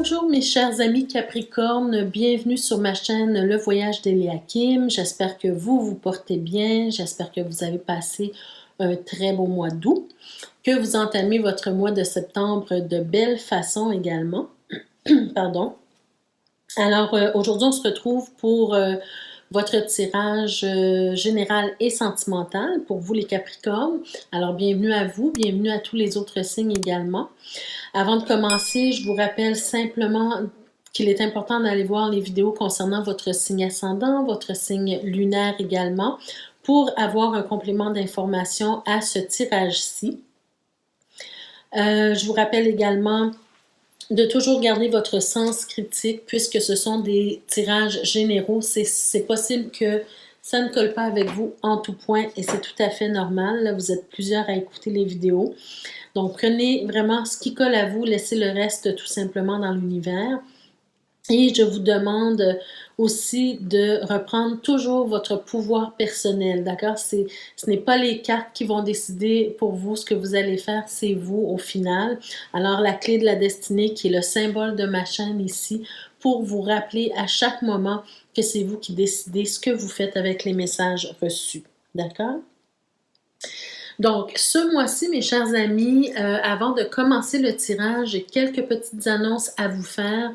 Bonjour mes chers amis Capricorne, bienvenue sur ma chaîne Le Voyage d'Eliakim. J'espère que vous vous portez bien, j'espère que vous avez passé un très beau mois d'août, que vous entamez votre mois de septembre de belle façon également. Pardon. Alors aujourd'hui on se retrouve pour votre tirage général et sentimental pour vous les Capricornes. Alors bienvenue à vous, bienvenue à tous les autres signes également. Avant de commencer, je vous rappelle simplement qu'il est important d'aller voir les vidéos concernant votre signe ascendant, votre signe lunaire également, pour avoir un complément d'information à ce tirage-ci. Je vous rappelle également de toujours garder votre sens critique, puisque ce sont des tirages généraux. C'est possible que ça ne colle pas avec vous en tout point, et c'est tout à fait normal. Là, vous êtes plusieurs à écouter les vidéos. Donc, prenez vraiment ce qui colle à vous, laissez le reste tout simplement dans l'univers. Et je vous demande aussi de reprendre toujours votre pouvoir personnel, d'accord? Ce n'est pas les cartes qui vont décider pour vous ce que vous allez faire, c'est vous au final. Alors, la clé de la destinée, qui est le symbole de ma chaîne ici, pour vous rappeler à chaque moment que c'est vous qui décidez ce que vous faites avec les messages reçus, d'accord? Donc, ce mois-ci, mes chers amis, avant de commencer le tirage, j'ai quelques petites annonces à vous faire.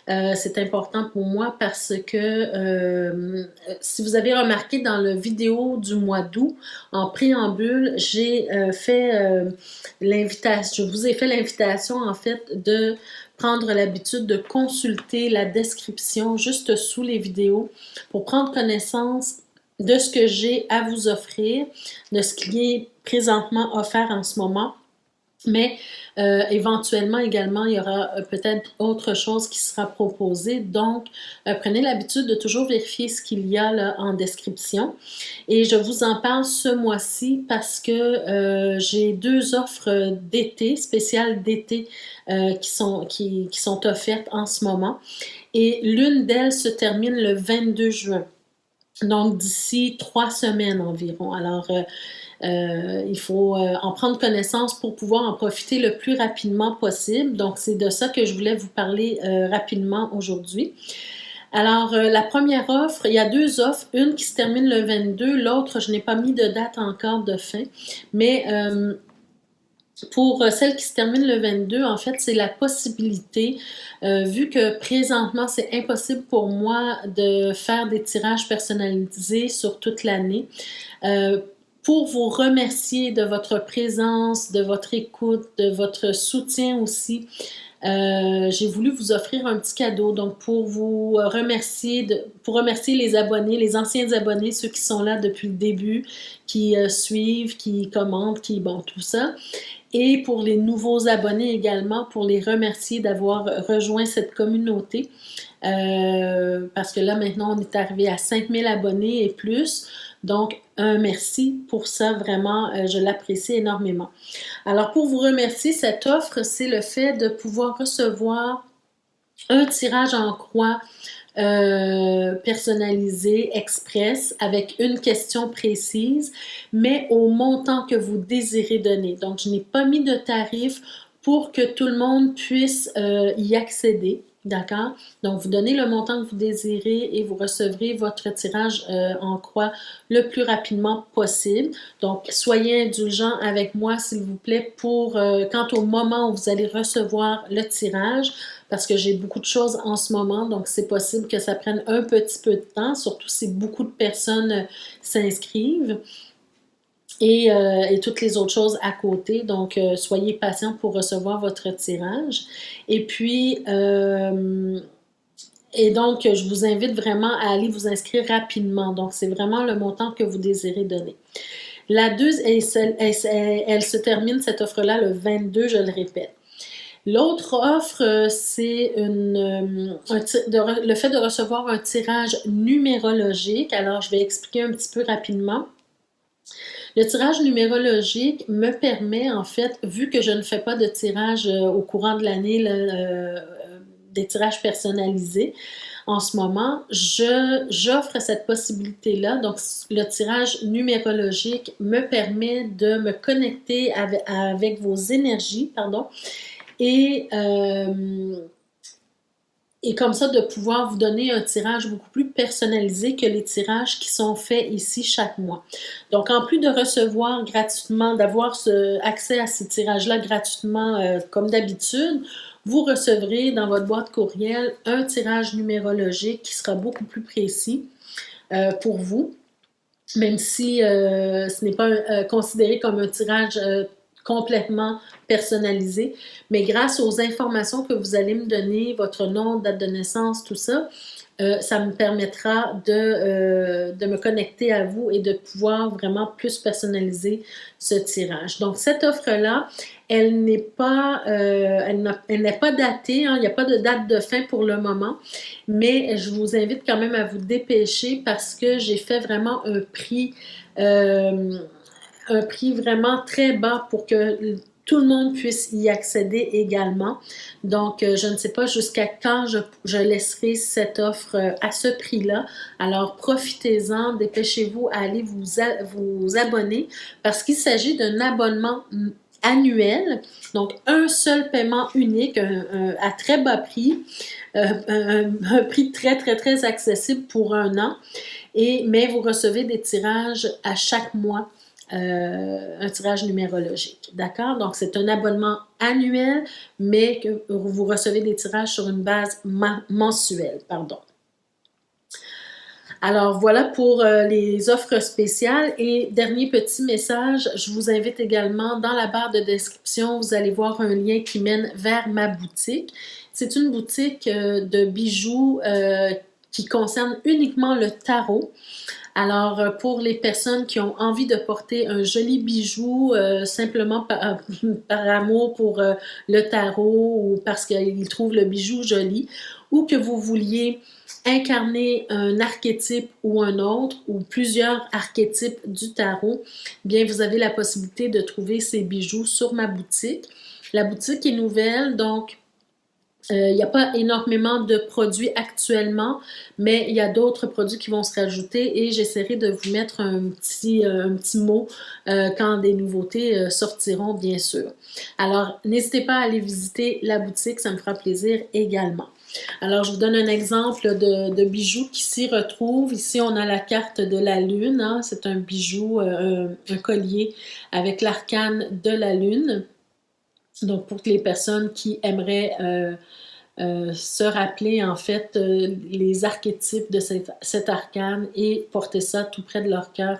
C'est important pour moi parce que si vous avez remarqué dans la vidéo du mois d'août, en préambule, j'ai fait l'invitation, je vous ai fait l'invitation en fait de prendre l'habitude de consulter la description juste sous les vidéos pour prendre connaissance de ce que j'ai à vous offrir, de ce qui est présentement offert en ce moment. Mais éventuellement également, il y aura peut-être autre chose qui sera proposée. Donc, prenez l'habitude de toujours vérifier ce qu'il y a là en description. Et je vous en parle ce mois-ci parce que j'ai deux offres d'été, spéciales d'été, qui sont offertes en ce moment. Et l'une d'elles se termine le 22 juin. Donc, d'ici 3 semaines environ. Alors, il faut en prendre connaissance pour pouvoir en profiter le plus rapidement possible. Donc, c'est de ça que je voulais vous parler rapidement aujourd'hui. Alors, la première offre, il y a deux offres. Une qui se termine le 22, l'autre, je n'ai pas mis de date encore de fin. Mais pour celle qui se termine le 22, en fait, c'est la possibilité, vu que présentement, c'est impossible pour moi de faire des tirages personnalisés sur toute l'année, pour vous remercier de votre présence, de votre écoute, de votre soutien aussi. J'ai voulu vous offrir un petit cadeau, donc pour vous remercier, pour remercier les abonnés, les anciens abonnés, ceux qui sont là depuis le début, qui suivent, qui commentent, bon, tout ça. Et pour les nouveaux abonnés également, pour les remercier d'avoir rejoint cette communauté. Parce que là, maintenant, on est arrivé à 5000 abonnés et plus. Donc, un merci pour ça, vraiment, je l'apprécie énormément. Alors, pour vous remercier, cette offre, c'est le fait de pouvoir recevoir un tirage en croix personnalisé, express, avec une question précise, mais au montant que vous désirez donner. Donc, je n'ai pas mis de tarif pour que tout le monde puisse y accéder. D'accord? Donc, vous donnez le montant que vous désirez et vous recevrez votre tirage en croix le plus rapidement possible. Donc, soyez indulgents avec moi, s'il vous plaît, pour quant au moment où vous allez recevoir le tirage, parce que j'ai beaucoup de choses en ce moment, donc c'est possible que ça prenne un petit peu de temps, surtout si beaucoup de personnes s'inscrivent. Et toutes les autres choses à côté. Donc, soyez patients pour recevoir votre tirage. Et puis, donc, je vous invite vraiment à aller vous inscrire rapidement. Donc, c'est vraiment le montant que vous désirez donner. La deuxième, elle se termine, cette offre-là, le 22, je le répète. L'autre offre, c'est le fait de recevoir un tirage numérologique. Alors, je vais expliquer un petit peu rapidement. Le tirage numérologique me permet, en fait, vu que je ne fais pas de tirage au courant de l'année, des tirages personnalisés, en ce moment, j'offre cette possibilité-là. Donc, le tirage numérologique me permet de me connecter avec vos énergies, et, et comme ça de pouvoir vous donner un tirage beaucoup plus personnalisé que les tirages qui sont faits ici chaque mois. Donc, en plus de recevoir gratuitement, d'avoir accès à ces tirages-là gratuitement comme d'habitude, vous recevrez dans votre boîte courriel un tirage numérologique qui sera beaucoup plus précis pour vous, même si ce n'est pas considéré comme un tirage complètement personnalisé, mais grâce aux informations que vous allez me donner, votre nom, date de naissance, tout ça, ça me permettra de me connecter à vous et de pouvoir vraiment plus personnaliser ce tirage. Donc, cette offre-là, elle n'est pas datée, hein, il n'y a pas de date de fin pour le moment, mais je vous invite quand même à vous dépêcher parce que j'ai fait vraiment un prix vraiment très bas pour que tout le monde puisse y accéder également. Donc, je ne sais pas jusqu'à quand je laisserai cette offre à ce prix-là. Alors, profitez-en, dépêchez-vous à aller vous abonner parce qu'il s'agit d'un abonnement annuel, donc un seul paiement unique à très bas prix, un prix très, très, très accessible pour un an, mais vous recevez des tirages à chaque mois. Un tirage numérologique, d'accord? Donc, c'est un abonnement annuel, mais que vous recevez des tirages sur une base mensuelle, pardon. Alors, voilà pour les offres spéciales. Et dernier petit message, je vous invite également, dans la barre de description, vous allez voir un lien qui mène vers ma boutique. C'est une boutique de bijoux qui concerne uniquement le tarot. Alors, pour les personnes qui ont envie de porter un joli bijou simplement par amour pour le tarot ou parce qu'ils trouvent le bijou joli, ou que vous vouliez incarner un archétype ou un autre, ou plusieurs archétypes du tarot, bien, vous avez la possibilité de trouver ces bijoux sur ma boutique. La boutique est nouvelle, donc il n'y a pas énormément de produits actuellement, mais il y a d'autres produits qui vont se rajouter et j'essaierai de vous mettre un petit mot quand des nouveautés sortiront, bien sûr. Alors, n'hésitez pas à aller visiter la boutique, ça me fera plaisir également. Alors, je vous donne un exemple de bijoux qui s'y retrouve. Ici, on a la carte de la Lune. Hein? C'est un bijou, un collier avec l'arcane de la Lune. Donc, pour les personnes qui aimeraient se rappeler en fait les archétypes de cet arcane et porter ça tout près de leur cœur,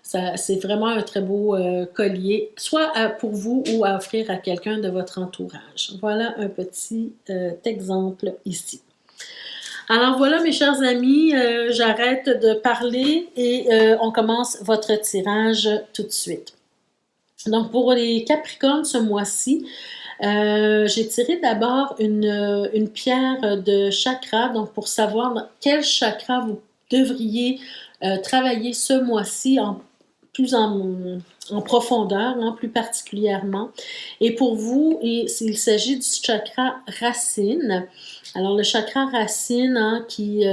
c'est vraiment un très beau collier, soit pour vous ou à offrir à quelqu'un de votre entourage. Voilà un petit exemple ici. Alors voilà mes chers amis, j'arrête de parler et on commence votre tirage tout de suite. Donc, pour les Capricornes ce mois-ci, j'ai tiré d'abord une pierre de chakra, donc pour savoir quel chakra vous devriez travailler ce mois-ci plus en profondeur, hein, plus particulièrement. Et pour vous, il s'agit du chakra racine. Alors, le chakra racine hein, qui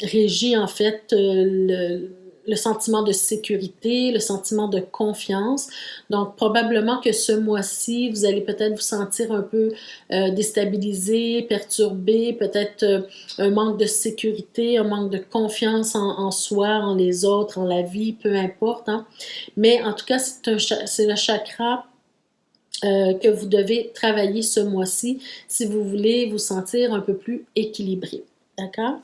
régit en fait le sentiment de sécurité, le sentiment de confiance. Donc, probablement que ce mois-ci, vous allez peut-être vous sentir un peu déstabilisé, perturbé, peut-être un manque de sécurité, un manque de confiance en soi, en les autres, en la vie, peu importe. Hein. Mais en tout cas, c'est le chakra que vous devez travailler ce mois-ci si vous voulez vous sentir un peu plus équilibré. D'accord?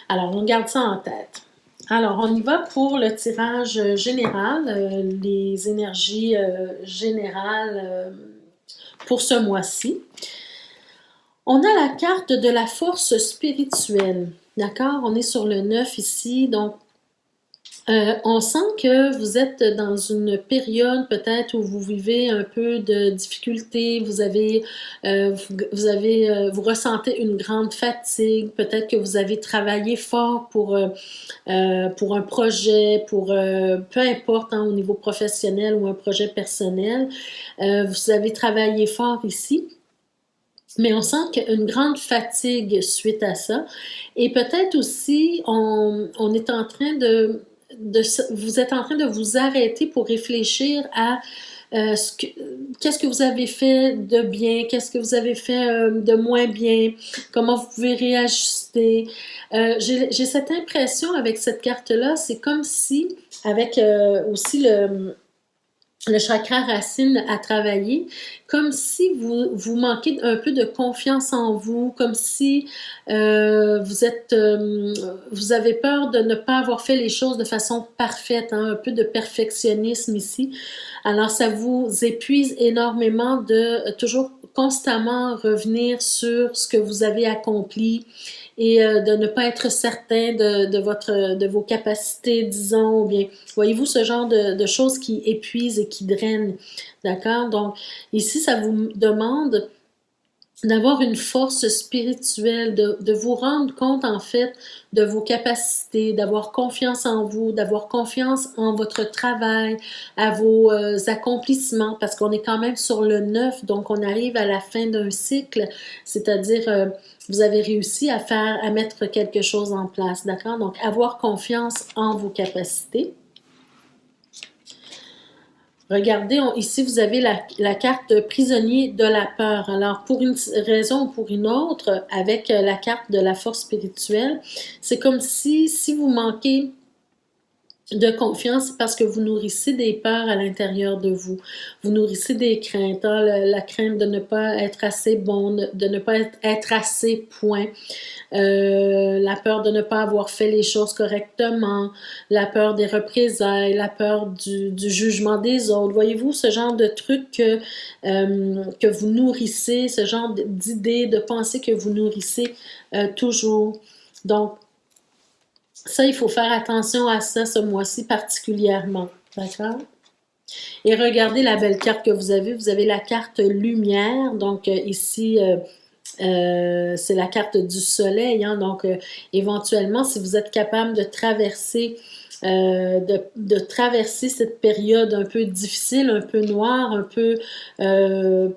Alors, on garde ça en tête. Alors, on y va pour le tirage général, les énergies générales pour ce mois-ci. On a la carte de la force spirituelle, d'accord? On est sur le 9 ici, donc on sent que vous êtes dans une période peut-être où vous vivez un peu de difficulté, vous ressentez une grande fatigue, peut-être que vous avez travaillé fort pour un projet, peu importe hein, au niveau professionnel ou un projet personnel, vous avez travaillé fort ici. Mais on sent qu'il y a une grande fatigue suite à ça. Et peut-être aussi, on est en train de vous êtes en train de vous arrêter pour réfléchir à qu'est-ce que vous avez fait de bien, qu'est-ce que vous avez fait de moins bien, comment vous pouvez réajuster. J'ai cette impression avec cette carte-là, c'est comme si, avec aussi le chakra racine à travailler, comme si vous manquez un peu de confiance en vous, comme si vous avez peur de ne pas avoir fait les choses de façon parfaite, hein, un peu de perfectionnisme ici. Alors, ça vous épuise énormément de toujours constamment revenir sur ce que vous avez accompli et de ne pas être certain de vos capacités, disons, ou bien, voyez-vous, ce genre de choses qui épuisent et qui drainent, d'accord? Donc, ici, ça vous demande d'avoir une force spirituelle, de vous rendre compte en fait de vos capacités, d'avoir confiance en vous, d'avoir confiance en votre travail, à vos accomplissements, parce qu'on est quand même sur le 9, donc on arrive à la fin d'un cycle, c'est-à-dire vous avez réussi à mettre quelque chose en place, d'accord? Donc avoir confiance en vos capacités. Regardez, ici, vous avez la carte prisonnier de la peur. Alors, pour une raison ou pour une autre, avec la carte de la force spirituelle, c'est comme si vous manquez de confiance parce que vous nourrissez des peurs à l'intérieur de vous. Vous nourrissez des craintes, hein, la crainte de ne pas être assez bon, de ne pas être assez point. La peur de ne pas avoir fait les choses correctement, la peur des représailles, la peur du jugement des autres. Voyez-vous, ce genre de trucs que vous nourrissez, ce genre d'idées, de pensées que vous nourrissez toujours. Donc, ça, il faut faire attention à ça ce mois-ci particulièrement. D'accord? Et regardez la belle carte que vous avez. Vous avez la carte lumière. Donc, ici, c'est la carte du soleil, hein, donc éventuellement, si vous êtes capable de traverser cette période un peu difficile, un peu noire, un peu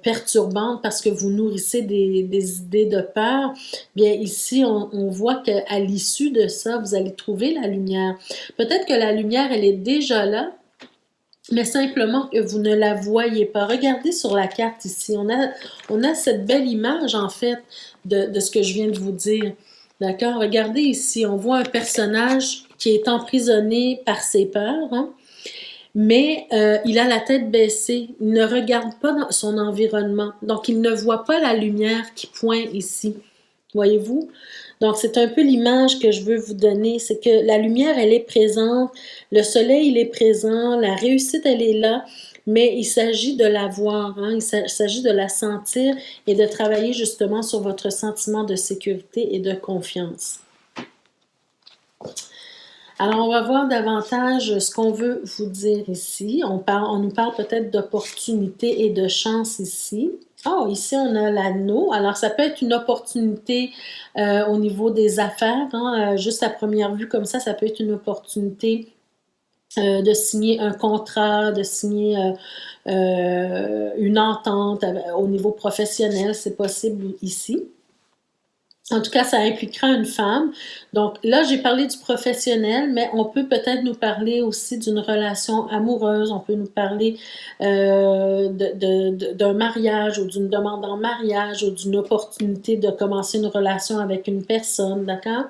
perturbante parce que vous nourrissez des idées de peur, bien ici, on voit qu'à l'issue de ça, vous allez trouver la lumière. Peut-être que la lumière, elle est déjà là, mais simplement que vous ne la voyez pas. Regardez sur la carte ici. On a cette belle image, en fait, de ce que je viens de vous dire. D'accord? Regardez ici. On voit un personnage qui est emprisonné par ses peurs, hein? Mais il a la tête baissée. Il ne regarde pas dans son environnement. Donc, il ne voit pas la lumière qui pointe ici. Voyez-vous? Donc, c'est un peu l'image que je veux vous donner. C'est que la lumière, elle est présente, le soleil, il est présent, la réussite, elle est là, mais il s'agit de la voir, hein? Il s'agit de la sentir et de travailler justement sur votre sentiment de sécurité et de confiance. Alors, on va voir davantage ce qu'on veut vous dire ici. On nous parle peut-être d'opportunité et de chance ici. Oh, ici, on a l'anneau. Alors, ça peut être une opportunité au niveau des affaires, hein, juste à première vue comme ça peut être une opportunité de signer un contrat, de signer une entente au niveau professionnel, c'est possible ici. En tout cas, ça impliquera une femme. Donc là, j'ai parlé du professionnel, mais on peut peut-être nous parler aussi d'une relation amoureuse. On peut nous parler d'un mariage ou d'une demande en mariage ou d'une opportunité de commencer une relation avec une personne, d'accord?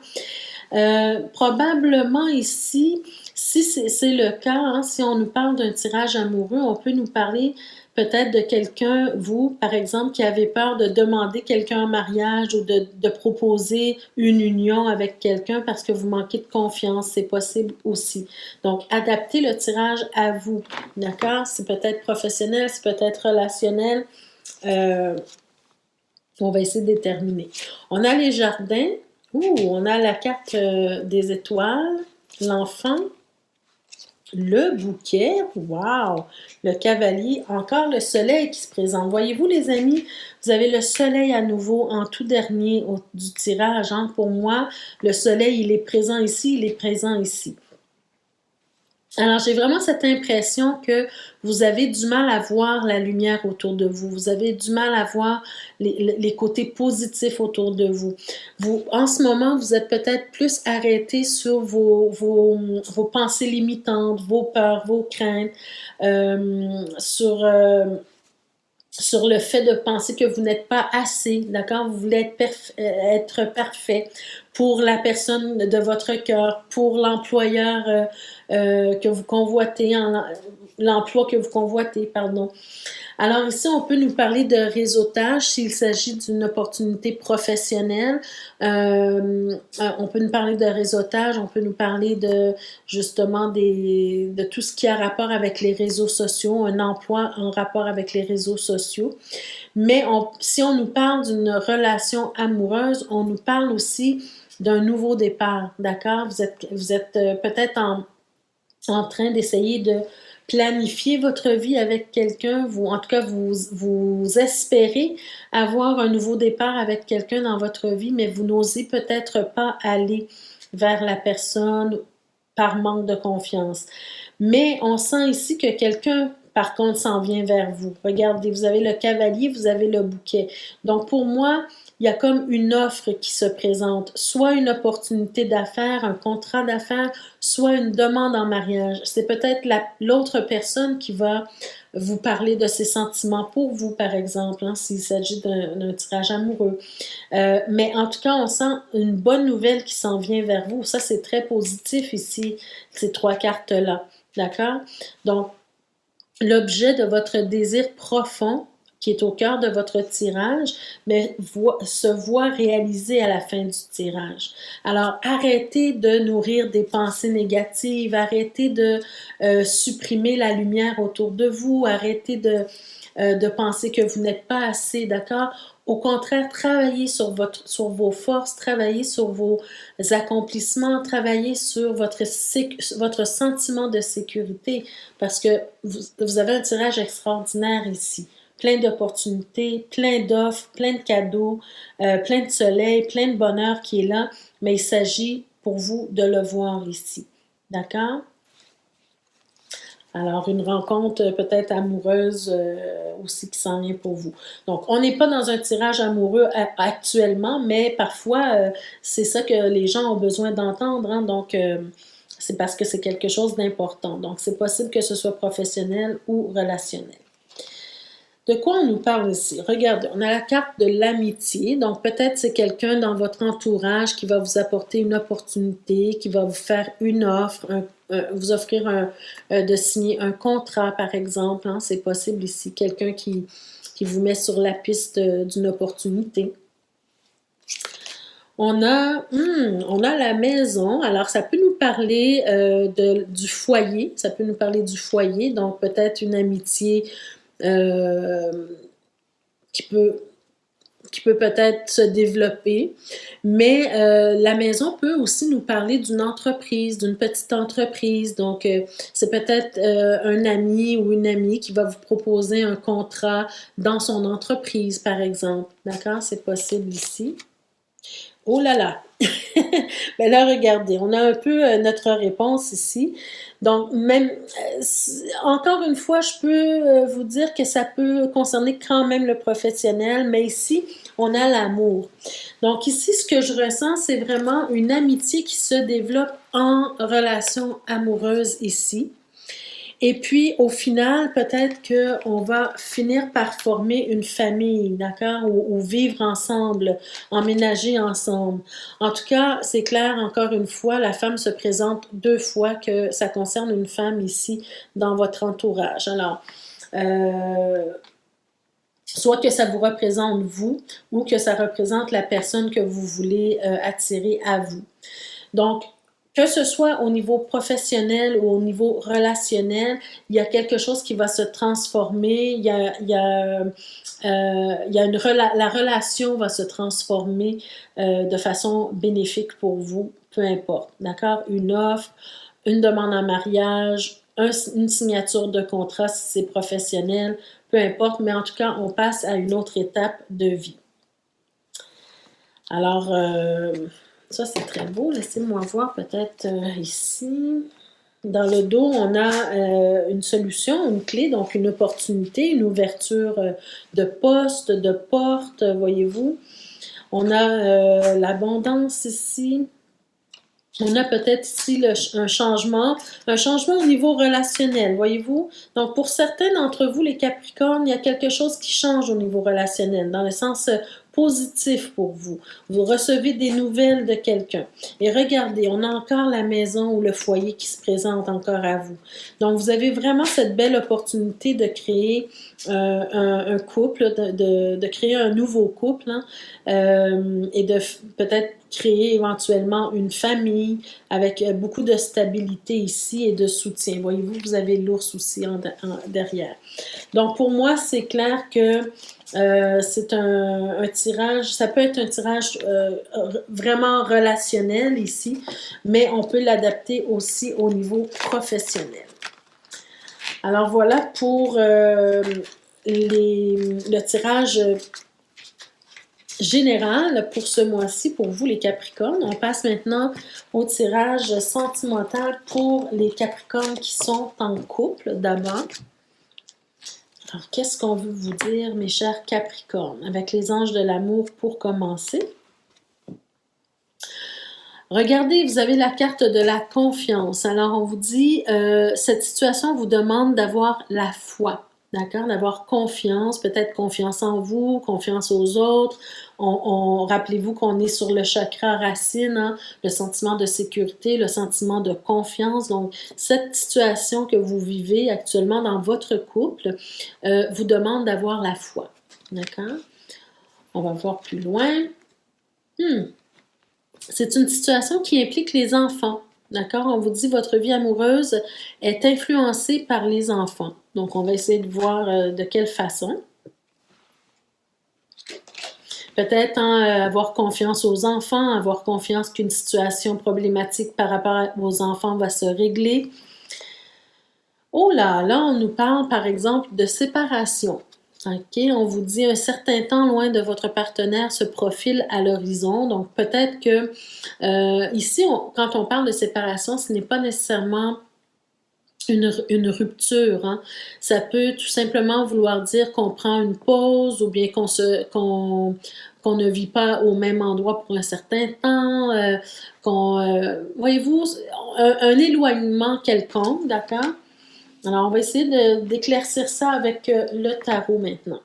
Probablement ici, si c'est le cas, hein, si on nous parle d'un tirage amoureux, on peut nous parler peut-être de quelqu'un, vous, par exemple, qui avez peur de demander quelqu'un en mariage ou de proposer une union avec quelqu'un parce que vous manquez de confiance, c'est possible aussi. Donc, adaptez le tirage à vous, d'accord? C'est peut-être professionnel, c'est peut-être relationnel. On va essayer de déterminer. On a les jardins. On a la carte des étoiles, l'enfant, le bouquet, wow, le cavalier, encore le soleil qui se présente. Voyez-vous les amis, vous avez le soleil à nouveau en tout dernier du tirage. Hein. Pour moi, le soleil, il est présent ici, il est présent ici. Alors, j'ai vraiment cette impression que vous avez du mal à voir la lumière autour de vous. Vous avez du mal à voir les côtés positifs autour de vous. En ce moment, vous êtes peut-être plus arrêté sur vos pensées limitantes, vos peurs, vos craintes, sur le fait de penser que vous n'êtes pas assez, d'accord? Vous voulez être parfait pour la personne de votre cœur, pour l'employeur que vous convoitez, l'emploi que vous convoitez, pardon. Alors ici, on peut nous parler de réseautage s'il s'agit d'une opportunité professionnelle. On peut nous parler de réseautage, on peut nous parler de justement de tout ce qui a rapport avec les réseaux sociaux, un emploi en rapport avec les réseaux sociaux. Mais si on nous parle d'une relation amoureuse, on nous parle aussi d'un nouveau départ, d'accord? Vous êtes peut-être en train d'essayer de planifier votre vie avec quelqu'un, en tout cas, vous espérez avoir un nouveau départ avec quelqu'un dans votre vie, mais vous n'osez peut-être pas aller vers la personne par manque de confiance. Mais on sent ici que quelqu'un, par contre, s'en vient vers vous. Regardez, vous avez le cavalier, vous avez le bouquet. Donc, pour moi, il y a comme une offre qui se présente, soit une opportunité d'affaires, un contrat d'affaires, soit une demande en mariage. C'est peut-être l'autre personne qui va vous parler de ses sentiments pour vous, par exemple, hein, s'il s'agit d'un tirage amoureux. Mais en tout cas, on sent une bonne nouvelle qui s'en vient vers vous. Ça, c'est très positif ici, ces trois cartes-là. D'accord? Donc, l'objet de votre désir profond, qui est au cœur de votre tirage, mais se voit réalisé à la fin du tirage. Alors, arrêtez de nourrir des pensées négatives, arrêtez de supprimer la lumière autour de vous, arrêtez de penser que vous n'êtes pas assez, d'accord? Au contraire, travaillez sur vos forces, travaillez sur vos accomplissements, travaillez sur votre sentiment de sécurité, parce que vous avez un tirage extraordinaire ici. Plein d'opportunités, plein d'offres, plein de cadeaux, plein de soleil, plein de bonheur qui est là, mais il s'agit pour vous de le voir ici. D'accord? Alors, une rencontre peut-être amoureuse aussi qui s'en vient pour vous. Donc, on n'est pas dans un tirage amoureux actuellement, mais parfois, c'est ça que les gens ont besoin d'entendre. Hein, donc, c'est parce que c'est quelque chose d'important. Donc, c'est possible que ce soit professionnel ou relationnel. De quoi on nous parle ici? Regardez, on a la carte de l'amitié. Donc, peut-être c'est quelqu'un dans votre entourage qui va vous apporter une opportunité, qui va vous faire une offre, vous offrir de signer un contrat, par exemple. Hein, c'est possible ici. Quelqu'un qui vous met sur la piste d'une opportunité. On a la maison. Alors, ça peut nous parler du foyer. Ça peut nous parler du foyer. Donc, peut-être une amitié qui peut peut-être se développer, mais la maison peut aussi nous parler d'une entreprise, d'une petite entreprise. Donc, c'est peut-être un ami ou une amie qui va vous proposer un contrat dans son entreprise, par exemple. D'accord? C'est possible ici. Oh là là! Ben là, regardez, on a un peu notre réponse ici. Donc, même, encore une fois, je peux vous dire que ça peut concerner quand même le professionnel, mais ici, on a l'amour. Donc, ici, ce que je ressens, c'est vraiment une amitié qui se développe en relation amoureuse ici. Et puis, au final, peut-être qu'on va finir par former une famille, d'accord? Ou vivre ensemble, emménager ensemble. En tout cas, c'est clair, encore une fois, la femme se présente deux fois que ça concerne une femme ici dans votre entourage. Alors, soit que ça vous représente vous ou que ça représente la personne que vous voulez attirer à vous. Donc, que ce soit au niveau professionnel ou au niveau relationnel, il y a quelque chose qui va se transformer, la relation va se transformer de façon bénéfique pour vous, peu importe, d'accord? Une offre, une demande en mariage, une signature de contrat si c'est professionnel, peu importe, mais en tout cas, on passe à une autre étape de vie. Alors, ça, c'est très beau. Laissez-moi voir peut-être ici. Dans le dos, on a une solution, une clé, donc une opportunité, une ouverture de poste, de porte, voyez-vous. On a l'abondance ici. On a peut-être ici un changement au niveau relationnel, voyez-vous? Donc, pour certains d'entre vous, les Capricornes, il y a quelque chose qui change au niveau relationnel, dans le sens positif pour vous. Vous recevez des nouvelles de quelqu'un. Et regardez, on a encore la maison ou le foyer qui se présente encore à vous. Donc, vous avez vraiment cette belle opportunité de créer un couple, de créer un nouveau couple, hein, et de peut-être créer éventuellement une famille avec beaucoup de stabilité ici et de soutien. Voyez-vous, vous avez l'ours aussi derrière. Donc, pour moi, c'est clair que c'est un tirage, ça peut être un tirage vraiment relationnel ici, mais on peut l'adapter aussi au niveau professionnel. Alors voilà pour le tirage général pour ce mois-ci, pour vous les Capricornes. On passe maintenant au tirage sentimental pour les Capricornes qui sont en couple d'abord. Alors, qu'est-ce qu'on veut vous dire, mes chers Capricornes, avec les anges de l'amour pour commencer? Regardez, vous avez la carte de la confiance. Alors, on vous dit, cette situation vous demande d'avoir la foi. D'accord? D'avoir confiance, peut-être confiance en vous, confiance aux autres. Rappelez-vous qu'on est sur le chakra racine, hein, le sentiment de sécurité, le sentiment de confiance. Donc, cette situation que vous vivez actuellement dans votre couple vous demande d'avoir la foi. D'accord? On va voir plus loin. C'est une situation qui implique les enfants. D'accord? On vous dit votre vie amoureuse est influencée par les enfants. Donc, on va essayer de voir de quelle façon. Peut-être avoir confiance aux enfants, avoir confiance qu'une situation problématique par rapport aux enfants va se régler. Oh là, là, on nous parle par exemple de séparation. OK, on vous dit un certain temps loin de votre partenaire se profile à l'horizon. Donc, peut-être que ici, quand on parle de séparation, ce n'est pas nécessairement une rupture. Hein. Ça peut tout simplement vouloir dire qu'on prend une pause ou bien qu'on ne vit pas au même endroit pour un certain temps, voyez-vous, un éloignement quelconque, d'accord? Alors, on va essayer d'éclaircir ça avec le tarot maintenant.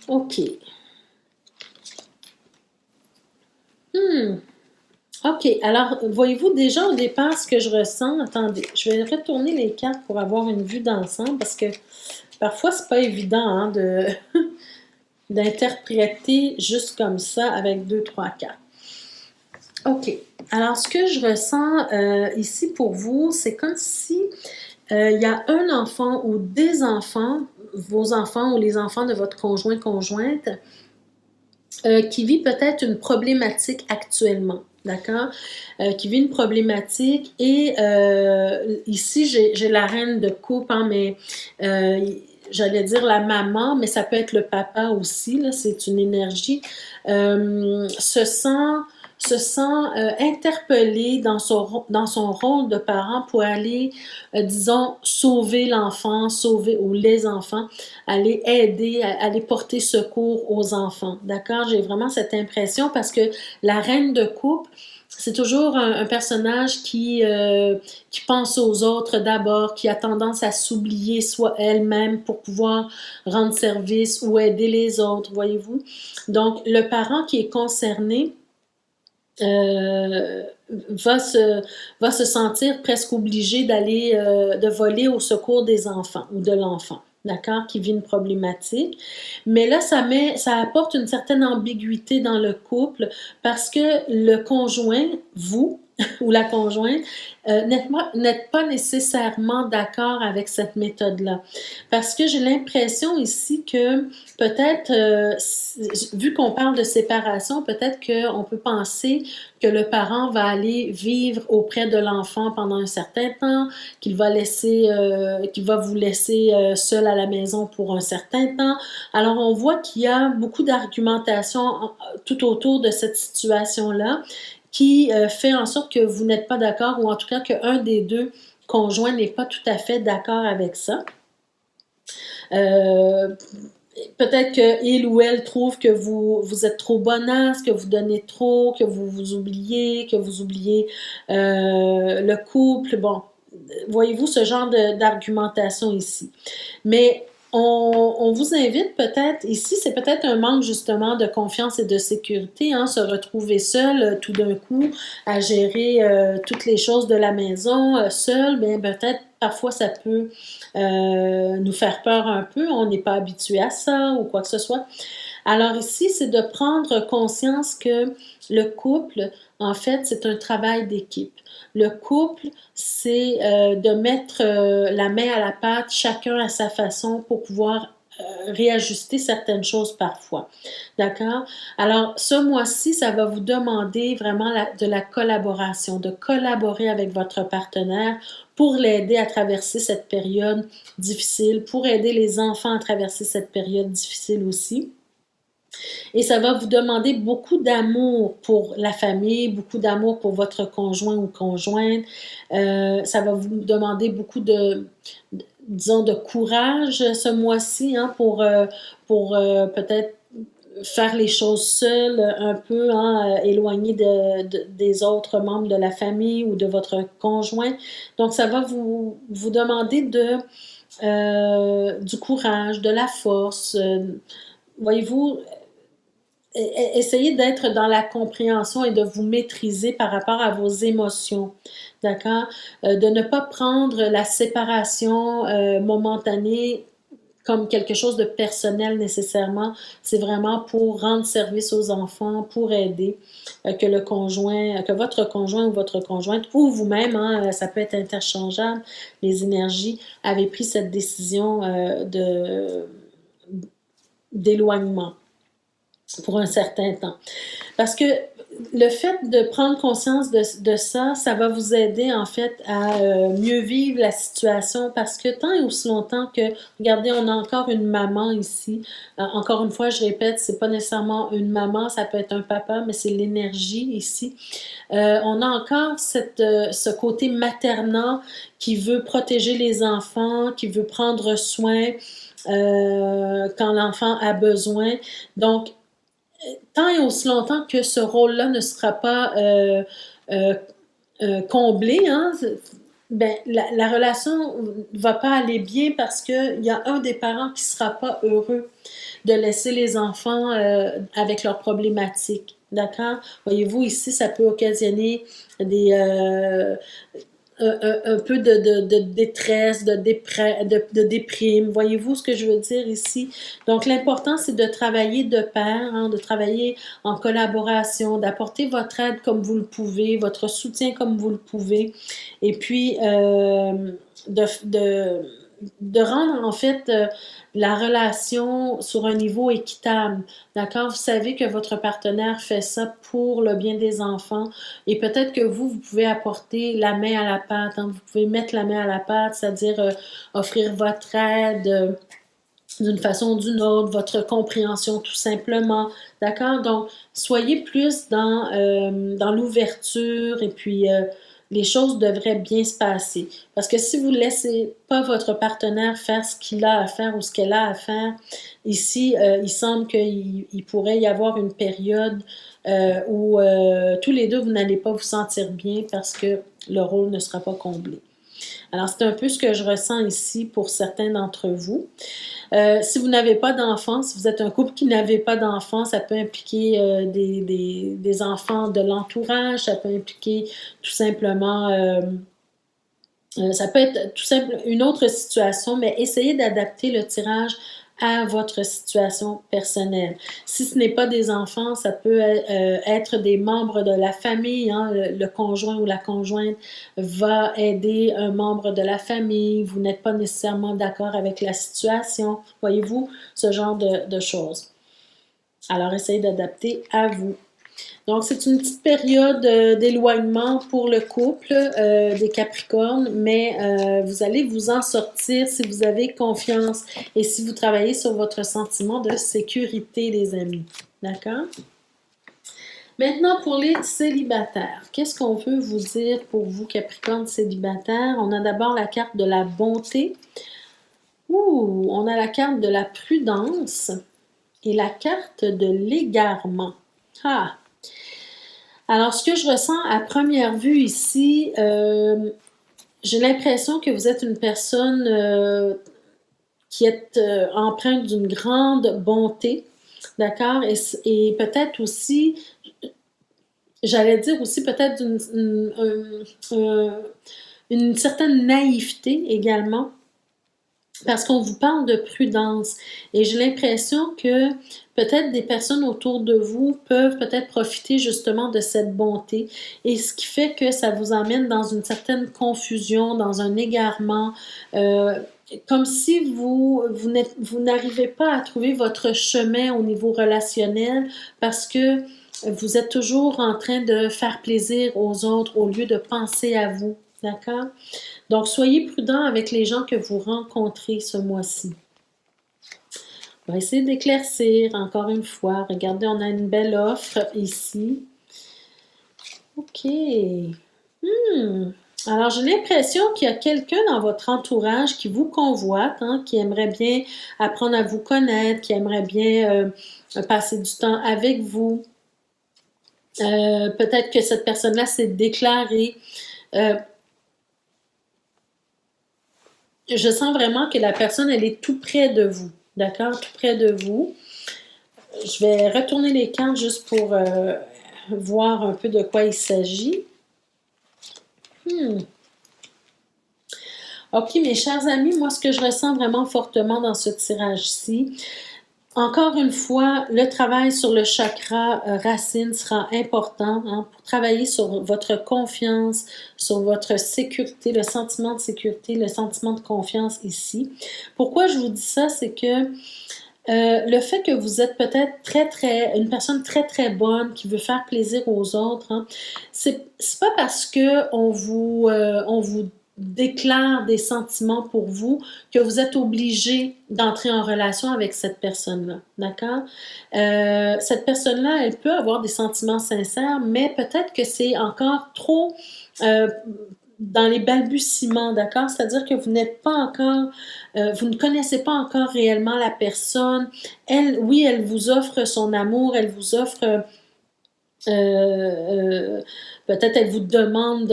OK. OK. Alors, voyez-vous déjà au départ ce que je ressens? Attendez, je vais retourner les cartes pour avoir une vue d'ensemble parce que parfois, c'est pas évident hein, d'interpréter juste comme ça avec 2, 3 cartes. OK. Alors, ce que je ressens ici pour vous, c'est comme si il y a un enfant ou des enfants, vos enfants ou les enfants de votre conjointe, qui vit peut-être une problématique actuellement, d'accord? Qui vit une problématique et ici, j'ai la reine de coupe, hein, mais j'allais dire la maman, mais ça peut être le papa aussi, là, c'est une énergie, se sent interpellé dans son rôle de parent pour aller, disons, sauver l'enfant, sauver ou les enfants, aller aider, aller porter secours aux enfants. D'accord? J'ai vraiment cette impression parce que la reine de coupe, c'est toujours un personnage qui pense aux autres d'abord, qui a tendance à s'oublier soit elle-même pour pouvoir rendre service ou aider les autres, voyez-vous? Donc, le parent qui est concerné, va se sentir presque obligé d'aller, de voler au secours des enfants ou de l'enfant, d'accord, qui vit une problématique. Mais là, ça apporte une certaine ambiguïté dans le couple parce que le conjoint, vous, ou la conjointe, n'êtes pas nécessairement d'accord avec cette méthode-là. Parce que j'ai l'impression ici que peut-être, vu qu'on parle de séparation, peut-être qu'on peut penser que le parent va aller vivre auprès de l'enfant pendant un certain temps, qu'il va vous laisser seul à la maison pour un certain temps. Alors, on voit qu'il y a beaucoup d'argumentation tout autour de cette situation-là qui fait en sorte que vous n'êtes pas d'accord, ou en tout cas qu'un des deux conjoints n'est pas tout à fait d'accord avec ça. Peut-être qu'il ou elle trouve que vous êtes trop bonasse, que vous donnez trop, que vous vous oubliez, que vous oubliez le couple. Bon, voyez-vous ce genre d'argumentation ici. Mais on vous invite peut-être, ici c'est peut-être un manque justement de confiance et de sécurité, hein, se retrouver seul tout d'un coup à gérer toutes les choses de la maison seul, bien peut-être parfois ça peut nous faire peur un peu, on n'est pas habitué à ça ou quoi que ce soit. Alors ici, c'est de prendre conscience que le couple, en fait, c'est un travail d'équipe. Le couple, c'est de mettre la main à la pâte, chacun à sa façon pour pouvoir réajuster certaines choses parfois. D'accord? Alors, ce mois-ci, ça va vous demander vraiment de la collaboration, de collaborer avec votre partenaire pour l'aider à traverser cette période difficile, pour aider les enfants à traverser cette période difficile aussi. Et ça va vous demander beaucoup d'amour pour la famille, beaucoup d'amour pour votre conjoint ou conjointe. Ça va vous demander beaucoup disons, de courage ce mois-ci, hein, pour peut-être faire les choses seules, un peu, hein, éloigné des autres membres de la famille ou de votre conjoint. Donc, ça va vous demander du courage, de la force. Voyez-vous, essayez d'être dans la compréhension et de vous maîtriser par rapport à vos émotions, d'accord? De ne pas prendre la séparation momentanée comme quelque chose de personnel nécessairement. C'est vraiment pour rendre service aux enfants, pour aider que votre conjoint ou votre conjointe, ou vous-même, hein, ça peut être interchangeable, les énergies, avez pris cette décision d'éloignement pour un certain temps. Parce que le fait de prendre conscience de ça, ça va vous aider en fait à mieux vivre la situation parce que tant et aussi longtemps que, regardez, on a encore une maman ici. Encore une fois, je répète, c'est pas nécessairement une maman, ça peut être un papa, mais c'est l'énergie ici. On a encore ce côté maternant qui veut protéger les enfants, qui veut prendre soin quand l'enfant a besoin. Donc, tant et aussi longtemps que ce rôle-là ne sera pas comblé, hein, ben, la relation ne va pas aller bien parce qu'il y a un des parents qui ne sera pas heureux de laisser les enfants avec leurs problématiques. D'accord? Voyez-vous, ici, ça peut occasionner un peu de détresse, de déprime. Voyez-vous ce que je veux dire ici? Donc, l'important, c'est de travailler de pair, hein, de travailler en collaboration, d'apporter votre aide comme vous le pouvez, votre soutien comme vous le pouvez, et puis de rendre, en fait, la relation sur un niveau équitable. D'accord? Vous savez que votre partenaire fait ça pour le bien des enfants et peut-être que vous pouvez apporter la main à la pâte. Hein? Vous pouvez mettre la main à la pâte, c'est-à-dire offrir votre aide d'une façon ou d'une autre, votre compréhension tout simplement. D'accord? Donc, soyez plus dans l'ouverture et puis les choses devraient bien se passer. Parce que si vous ne laissez pas votre partenaire faire ce qu'il a à faire ou ce qu'elle a à faire, ici, il semble qu'il pourrait y avoir une période où tous les deux, vous n'allez pas vous sentir bien parce que le rôle ne sera pas comblé. Alors, c'est un peu ce que je ressens ici pour certains d'entre vous. Si vous n'avez pas d'enfants, si vous êtes un couple qui n'avez pas d'enfants, ça peut impliquer des enfants de l'entourage, ça peut impliquer tout simplement, ça peut être tout simplement une autre situation, mais essayez d'adapter le tirage à votre situation personnelle. Si ce n'est pas des enfants, ça peut être des membres de la famille. Hein, le conjoint ou la conjointe va aider un membre de la famille. Vous n'êtes pas nécessairement d'accord avec la situation. Voyez-vous, ce genre de choses. Alors, essayez d'adapter à vous. Donc, c'est une petite période d'éloignement pour le couple des Capricornes, mais vous allez vous en sortir si vous avez confiance et si vous travaillez sur votre sentiment de sécurité, les amis. D'accord? Maintenant, pour les célibataires, qu'est-ce qu'on veut vous dire pour vous, Capricorne célibataire? On a d'abord la carte de la bonté. Ouh, on a la carte de la prudence et la carte de l'égarement. Ah! Alors, ce que je ressens à première vue ici, j'ai l'impression que vous êtes une personne qui est empreinte d'une grande bonté, d'accord? Et peut-être aussi, j'allais dire aussi peut-être une certaine naïveté également, parce qu'on vous parle de prudence. Et j'ai l'impression que peut-être des personnes autour de vous peuvent peut-être profiter justement de cette bonté. Et ce qui fait que ça vous emmène dans une certaine confusion, dans un égarement, comme si vous n'arrivez pas à trouver votre chemin au niveau relationnel parce que vous êtes toujours en train de faire plaisir aux autres au lieu de penser à vous. D'accord? Donc, soyez prudent avec les gens que vous rencontrez ce mois-ci. On va essayer d'éclaircir encore une fois. Regardez, on a une belle offre ici. OK. Alors, j'ai l'impression qu'il y a quelqu'un dans votre entourage qui vous convoite, hein, qui aimerait bien apprendre à vous connaître, qui aimerait bien passer du temps avec vous. Peut-être que cette personne-là s'est déclarée. Je sens vraiment que la personne, elle est tout près de vous. D'accord? Tout près de vous. Je vais retourner les cartes juste pour voir un peu de quoi il s'agit. OK, mes chers amis, moi, ce que je ressens vraiment fortement dans ce tirage-ci, encore une fois, le travail sur le chakra racine sera important hein, pour travailler sur votre confiance, sur votre sécurité, le sentiment de sécurité, le sentiment de confiance ici. Pourquoi je vous dis ça? C'est que le fait que vous êtes peut-être une personne très très bonne qui veut faire plaisir aux autres, hein, c'est pas parce que on vous déclare des sentiments pour vous que vous êtes obligé d'entrer en relation avec cette personne-là, d'accord? Cette personne-là, elle peut avoir des sentiments sincères, mais peut-être que c'est encore trop dans les balbutiements, d'accord? C'est-à-dire que vous n'êtes pas encore, vous ne connaissez pas encore réellement la personne. Elle, oui, elle vous offre son amour, elle vous offre, peut-être elle vous demande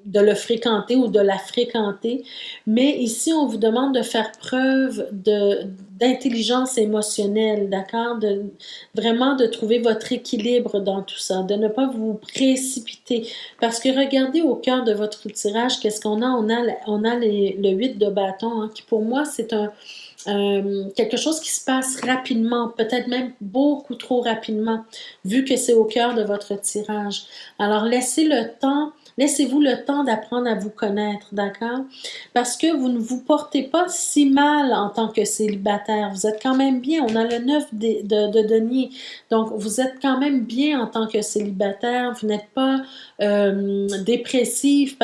de le fréquenter ou de la fréquenter, mais ici, on vous demande de faire preuve d'intelligence émotionnelle, d'accord? Vraiment de trouver votre équilibre dans tout ça, de ne pas vous précipiter. Parce que regardez au cœur de votre tirage, qu'est-ce qu'on a? On a le 8 de bâton, hein, qui pour moi, c'est quelque chose qui se passe rapidement, peut-être même beaucoup trop rapidement, vu que c'est au cœur de votre tirage. Alors, laissez-vous le temps d'apprendre à vous connaître, d'accord? Parce que vous ne vous portez pas si mal en tant que célibataire. Vous êtes quand même bien. On a le 9 de denier. Donc, vous êtes quand même bien en tant que célibataire. Vous n'êtes pas dépressif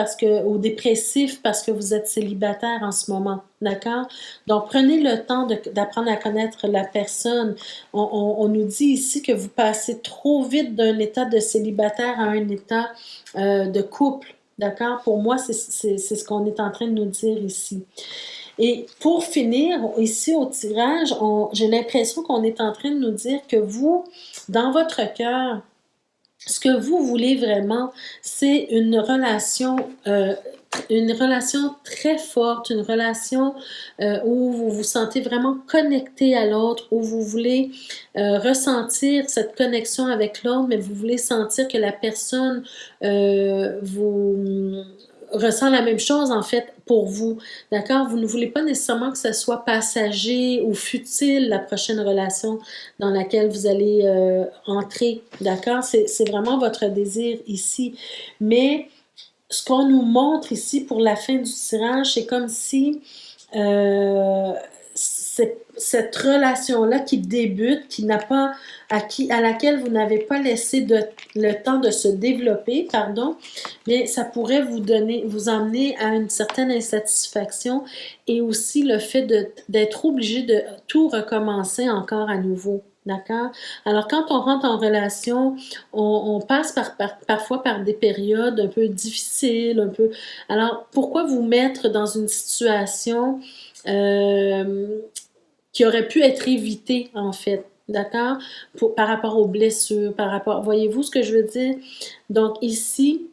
ou dépressif parce que vous êtes célibataire en ce moment. D'accord? Donc, prenez le temps d'apprendre à connaître la personne. On nous dit ici que vous passez trop vite d'un état de célibataire à un état de couple. D'accord? Pour moi, c'est ce qu'on est en train de nous dire ici. Et pour finir, ici au tirage, j'ai l'impression qu'on est en train de nous dire que vous, dans votre cœur, ce que vous voulez vraiment, c'est une relation très forte, une relation où vous vous sentez vraiment connecté à l'autre, où vous voulez ressentir cette connexion avec l'autre, mais vous voulez sentir que la personne vous ressent la même chose en fait pour vous, d'accord? Vous ne voulez pas nécessairement que ce soit passager ou futile la prochaine relation dans laquelle vous allez entrer, d'accord? C'est vraiment votre désir ici, mais ce qu'on nous montre ici pour la fin du tirage, c'est comme si cette relation-là qui débute, qui n'a pas, à laquelle vous n'avez pas laissé le temps de se développer, pardon, mais ça pourrait vous emmener à une certaine insatisfaction et aussi le fait d'être obligé de tout recommencer encore à nouveau. D'accord? Alors, quand on rentre en relation, on passe parfois par des périodes un peu difficiles, un peu... Alors, pourquoi vous mettre dans une situation qui aurait pu être évitée, en fait? D'accord? Par rapport aux blessures, voyez-vous ce que je veux dire? Donc, ici,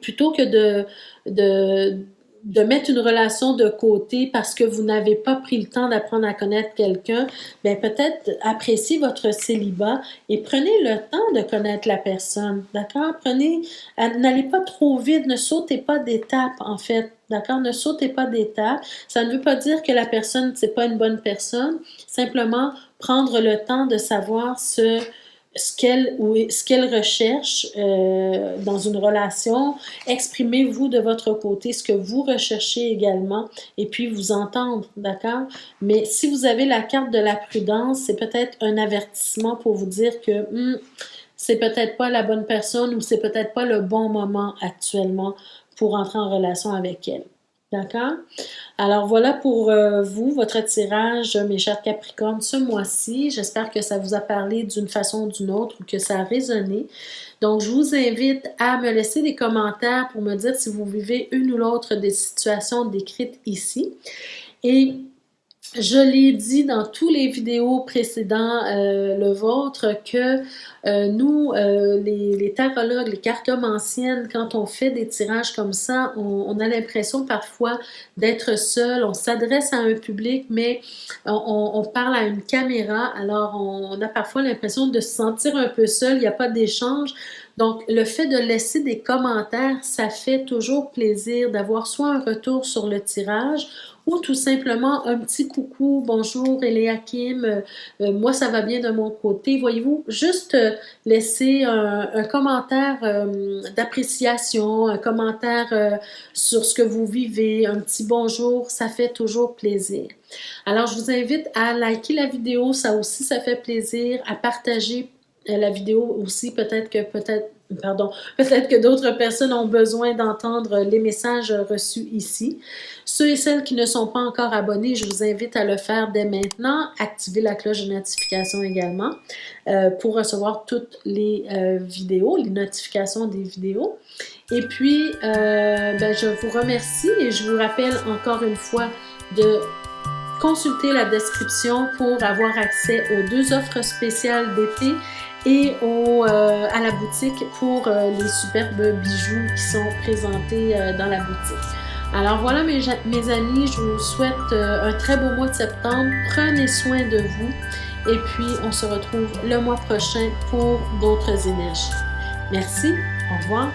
plutôt que de mettre une relation de côté parce que vous n'avez pas pris le temps d'apprendre à connaître quelqu'un, bien peut-être appréciez votre célibat et prenez le temps de connaître la personne, d'accord? N'allez pas trop vite, ne sautez pas d'étape en fait, d'accord? Ne sautez pas d'étape. Ça ne veut pas dire que la personne, c'est pas une bonne personne, simplement prendre le temps de savoir ce qu'elle recherche dans une relation, exprimez-vous de votre côté ce que vous recherchez également et puis vous entendre, d'accord? Mais si vous avez la carte de la prudence, c'est peut-être un avertissement pour vous dire que c'est peut-être pas la bonne personne ou c'est peut-être pas le bon moment actuellement pour entrer en relation avec elle. D'accord? Alors voilà pour vous, votre tirage, mes chers Capricornes, ce mois-ci. J'espère que ça vous a parlé d'une façon ou d'une autre ou que ça a résonné. Donc, je vous invite à me laisser des commentaires pour me dire si vous vivez une ou l'autre des situations décrites ici. Et je l'ai dit dans tous les vidéos précédents, le vôtre, que nous, les tarologues, les cartomanciennes, quand on fait des tirages comme ça, on a l'impression parfois d'être seul. On s'adresse à un public, mais on parle à une caméra. Alors, on a parfois l'impression de se sentir un peu seul. Il n'y a pas d'échange. Donc, le fait de laisser des commentaires, ça fait toujours plaisir d'avoir soit un retour sur le tirage ou tout simplement un petit coucou, bonjour Eliakim, moi ça va bien de mon côté. Voyez-vous, juste laisser un commentaire d'appréciation, un commentaire sur ce que vous vivez, un petit bonjour, ça fait toujours plaisir. Alors, je vous invite à liker la vidéo, ça aussi, ça fait plaisir, à partager la vidéo aussi, peut-être que d'autres personnes ont besoin d'entendre les messages reçus ici. Ceux et celles qui ne sont pas encore abonnés, je vous invite à le faire dès maintenant. Activez la cloche de notification également pour recevoir toutes les vidéos, les notifications des vidéos. Et puis, je vous remercie et je vous rappelle encore une fois de consulter la description pour avoir accès aux 2 offres spéciales d'été et à la boutique pour les superbes bijoux qui sont présentés dans la boutique. Alors voilà mes amis, je vous souhaite un très beau mois de septembre. Prenez soin de vous et puis on se retrouve le mois prochain pour d'autres énergies. Merci, au revoir.